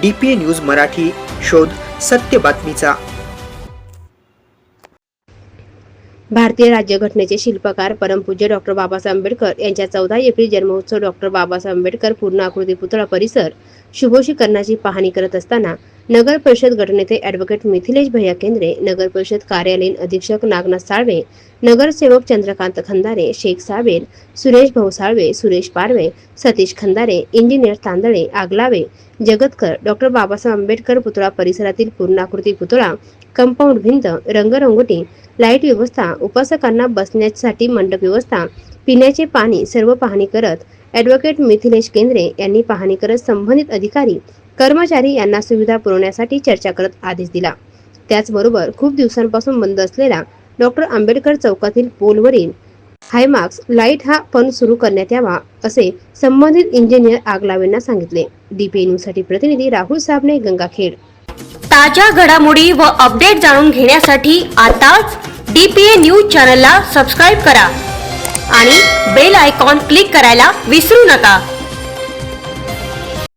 DPA news Marathi, शोध सत्य बातमीचा। भारतीय राज्यघटनेचे शिल्पकार परमपूज्य डॉक्टर बाबासाहेब आंबेडकर यांच्या 14 एप्रिल जन्मोत्सव डॉक्टर बाबासाहेब आंबेडकर पूर्णाकृती पुतळा परिसर शुभोषीकरणाची पाहणी करत असताना नगर परिषद गटनेते ॲडव्होकेट मिथिलेश भैया केंद्रे, नगर परिषद कार्यालयीन अधीक्षक नागनाथ साळवे, नगरसेवक चंद्रकांत खंदारे, शेख साबेर, सुरेश भाऊ साळवे, सुरेश पारवे, सतीश खंदारे, इंजिनियर तांदळे, आगलावे, जगतकर, डॉक्टर बाबासाहेब आंबेडकर पुतळा परिसरातील पूर्णाकृती पुतळा, कंपाऊंड भिंत, रंगरंगोटी, लाईट व्यवस्था, उपासकांना बसण्यासाठी मंडप व्यवस्था, पिण्याचे पाणी सर्व पाहणी करत ॲडव्होकेट मिथिलेश केंद्रे यांनी पाहणी करत संबंधित अधिकारी, कर्मचारी यांना सुविधा पुरवण्यासाठी चर्चा करत आदेश दिला। त्याचबरोबर खूप दिवसांपासून बंद असलेला डॉक्टर आंबेडकर चौकातील पोलवरील हायमार्क्स लाईट हा पण सुरू करण्यात यावा असे संबंधित इंजिनियर आगलावेंना सांगितले। DPA न्यूजसाठी प्रतिनिधी राहुल साबणे, गंगाखेड। ताज्या घडामोडी व अपडेट जाणून घेण्यासाठी आताच DPA न्यूज चॅनलला सबस्क्राइब करा आणि बेल आयकॉन क्लिक करायला विसरू नका।